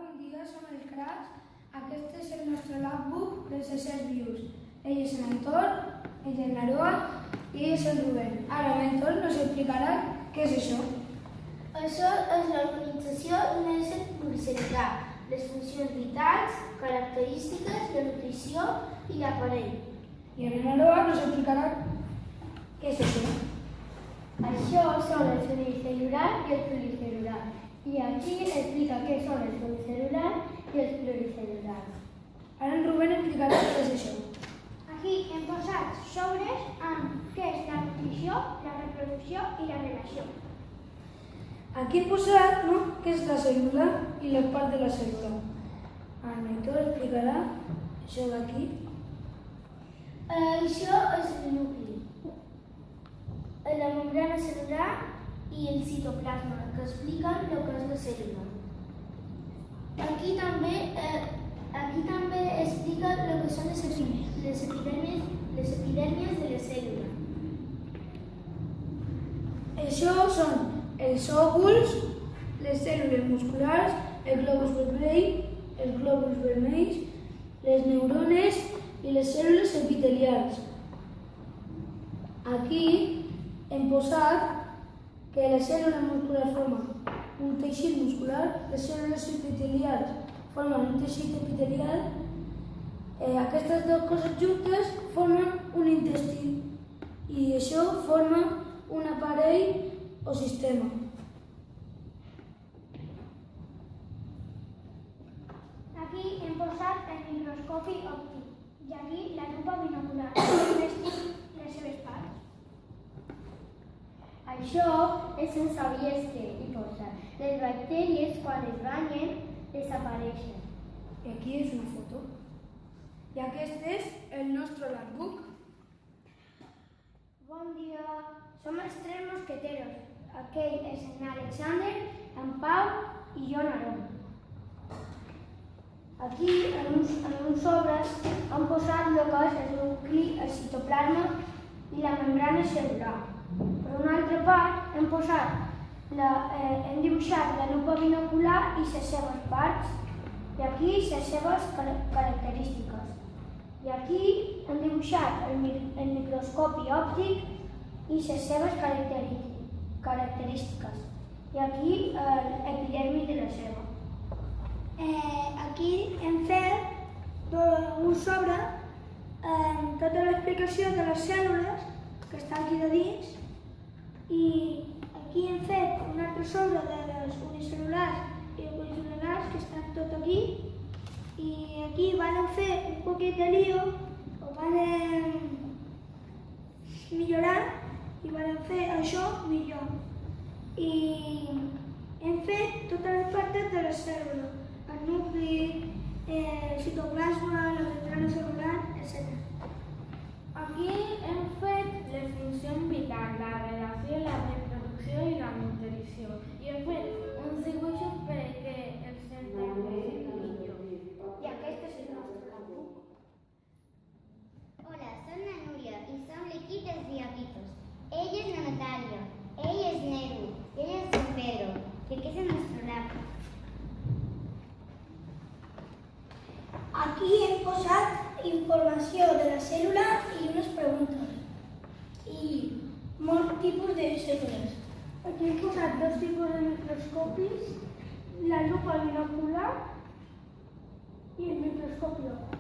bon dia, som els cracs. Aquest és el nostre logbook dels éssers vius. Ell és l'Aitor, ell és l'Aroa i ell és el Rubén. Ara l'Aitor nos explicarà què és això. Això és l'organització d'un ésser pluricel·lular, les funcions vitals, característiques, la nutrició i l'aparell. I ara l'Aroa nos explicarà què és això. Això són el unicel·lular i el pluricel·lular. I aquí explica què són els unicel·lulars i els pluricel·lulars. Ara en Rubén explicarà què és això. Aquí hem posat sobres amb què és la nutrició, la reproducció i la relació. Aquí hem posat què és la cèl·lula i la part de la cèl·lula. Ara l'Aitor explicarà això d'aquí. Això és el nucli, la membrana cel·lular i el citoplasma, que expliquen el que és la cèl·lula. Aquí també explica el que són les epidèrmies de les cèl·lules. Això són els òvuls, les cèl·lules musculars, el glòbuls vermells, les neurones i les cèl·lules epitelials. Aquí hem posat que la cèl·lula muscular forma un teixit muscular, les cèl·lules epitelials formen un teixit epitelial, aquestes dues coses juntes formen un intestí i això forma un aparell o sistema. Aquí hem posat el microscopi òptic i aquí la lupa binocular, les seves parts. Això és un sabies que hi posa. Les bactèries, quan es banyen, desapareixen. I aquí és una foto. I aquest és el nostre logbook. Bon dia, som els tres mosqueteros. Aquell és en Alexander, en Pau i jo, Aarón. Aquí, en un sobre, han posat el que és el nucli, el citoplasma i la membrana cel·lular. Per una altra part, hem dibuixat la lupa binocular i les seves parts, i aquí les seves característiques. I aquí hem dibuixat el microscopi òptic i les seves característiques. I aquí l'epidermis de la ceba. Aquí hem fet un sobre amb tota l'explicació de les cèl·lules que està aquí de dins, i aquí hem fet un altre sobre de les unicel·lulars i els pluricel·lulars que estan tot aquí, i aquí van fer un poquet de lío, ho van millorar i van fer això millor. I hem fet totes les parts de la cèl·lula, el nucli, el citoplasma, la membrana cel·lular, etc. Aquí hem fet les funcions vitals, la relació, la reproducció i la nutrició. I hem fet uns dibuixos perquè els entenguéssim millor. I aquest és el nostre logbook. Hola, soy la Núria y son l'equip dels Diablitos. Ella es la Natalia, ell és Neru, ell és San Pedro, y aquí es nuestro lab. Aquí hem posat informació de la cèl·lula i unes preguntes. I molts tipus de cèl·lules. Aquí hem posat dos tipus de microscopis, la lupa binocular i el microscopi òptic.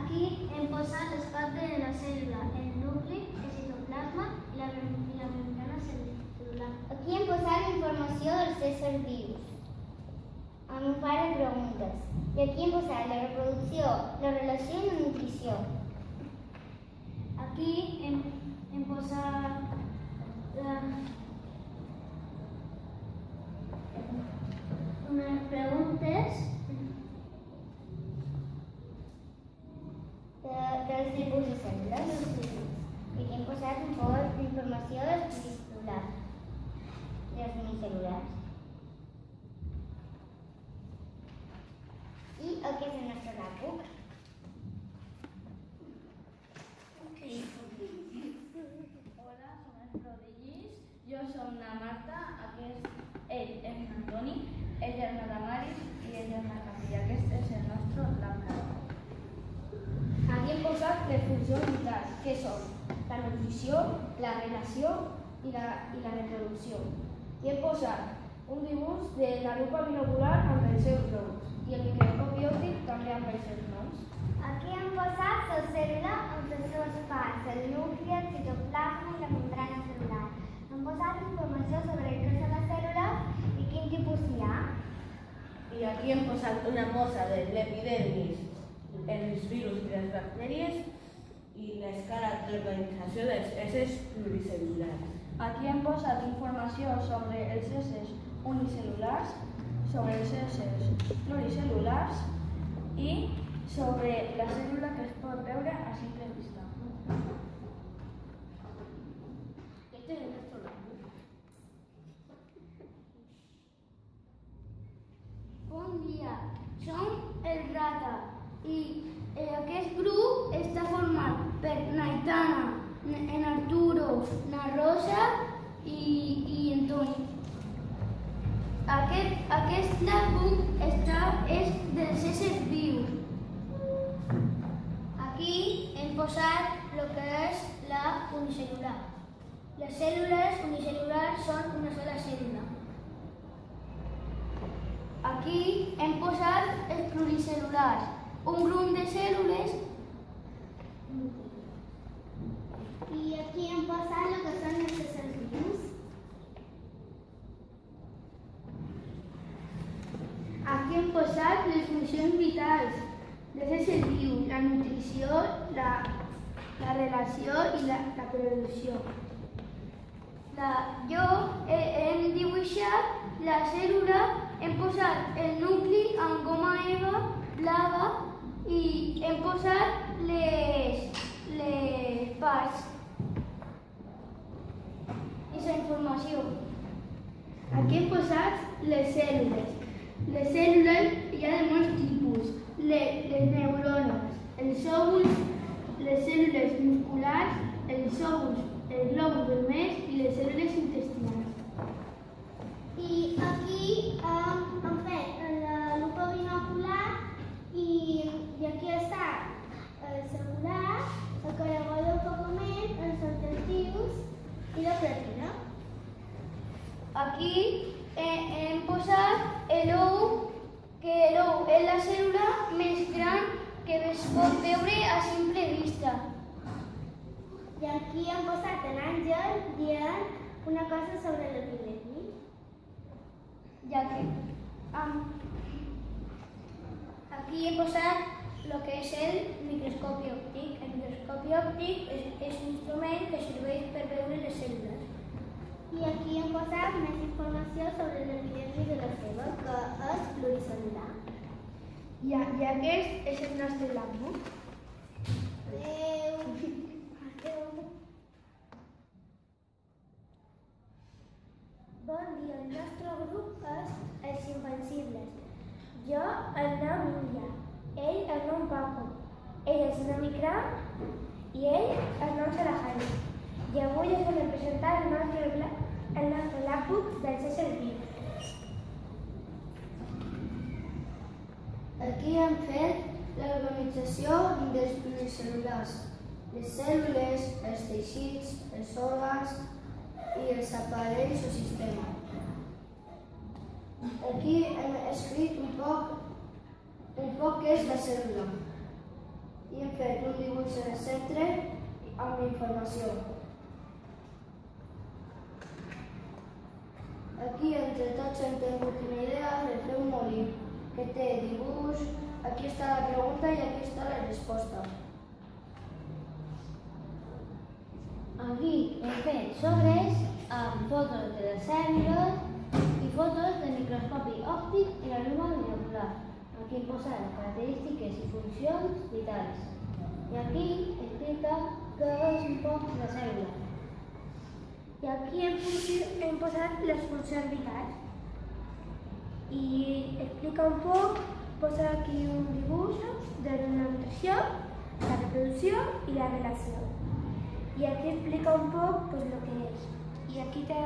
Aquí hem posat les parts de la cèl·lula, el nucli, el citoplasma i la membrana cel·lular. Aquí hem posat informació dels éssers vius, amb un parell de preguntes. I aquí hem posat la reproducció, la relació i la nutrició. Aquí hem posat unes preguntes dels tipus de cèl·lules. I aquí hem posat un poc d'informació dels pluricel·lulars, dels unicel·lulars. I el que és el nostre logbook. Hola, som els prodigis. Jo som la Marta, aquest Ell és Antoni, és germà de Maris i és germà de Campi. I aquest és el nostre Lambrado. Aquí hem posat les funcions vitals, que són la nutrició, la relació i la reproducció. I hem posat un dibuix de la lupa binocular amb els seus noms i el microscopi òptic també amb els seus noms. Aquí hem posat la cèl·lula amb les seves parts, el nucli, el citoplasma i la membrana cel·lular. Hem posat informació sobre què són les cèl·lules i quin tipus hi ha. I aquí hem posat una mostra de l'epidermis, els virus i les bactèries i l'escala d'organització dels éssers pluricel·lulars. Aquí hem posat informació sobre els éssers unicel·lulars, sobre els éssers pluricel·lulars i sobre la cèl·lula que es pot veure a simple vista. Este es el nuestro labor. Bon dia, som el Rata i aquest grup està format per Naitana, en Arturo, na Rosa i en Toni. Aquest labor és dels éssers vius. Aquí hem posat el que és la unicel·lular. Les cèl·lules unicel·lulars són una sola cèl·lula. Aquí hem posat els pluricel·lulars, un grup de cèl·lules. I aquí hem posat el que són els éssers vius. Aquí hem posat les funcions vitals dels éssers vius, la nutrició, la relació i la producció. Jo hem dibuixat la cèl·lula, hem posat el nucli amb goma eva blava i hem posat les parts i la informació. Aquí hem posat les cèl·lules. Les cèl·lules hi ha de molts tipus. Les neurones, els òvuls, les cèl·lules musculars, els òvuls, els glòbuls vermells i les cèl·lules intestinals. I aquí hem fet la lupa binocular i aquí està el celular, el caragol d'enfocament, els objectius i la platina. Aquí hem posat l'ou, que l'ou és la cèl·lula més gran que es pot veure a simple vista. I aquí hem posat l'àngel dient una cosa sobre l'epidermi. Aquí he posat el que és el microscopi òptic. El microscopi òptic és un instrument que serveix per veure les cèl·lules. I aquí hem posat més informació sobre l'epidermi de la ceba, que és pluricel·lular. I aquest és el nostre labor. Adéu. Bon dia, el nostre grup és els Invencibles. Jo el nom Núria, ell el nom Paco, ell el nom Ikram i ell el nom Sarahani. I avui us hem de presentar el nostre labor dels éssers vius. Aquí hem fet l'organització dels pluricel·lulars, les cèl·lules, els teixits, els òrgans i els aparells o sistema. Aquí hem escrit un poc què és la cèl·lula i hem fet un dibuix en el centre amb informació. Aquí entre tots hem tingut una idea de fer un molí que té dibuix, aquí està la pregunta i aquí està la resposta. Aquí hem fet sobres amb fotos de les cèl·lules i fotos del microscopi òptic i la lupa binocular. Aquí hem posat les característiques i funcions vitals. I aquí explica què és un poc la cèl·lula. I aquí hem posat les funcions vitals. I explica un poc, posa aquí un dibuix de la nutrició, la reproducció i la relació. I aquí explica un poc el que és. I aquí té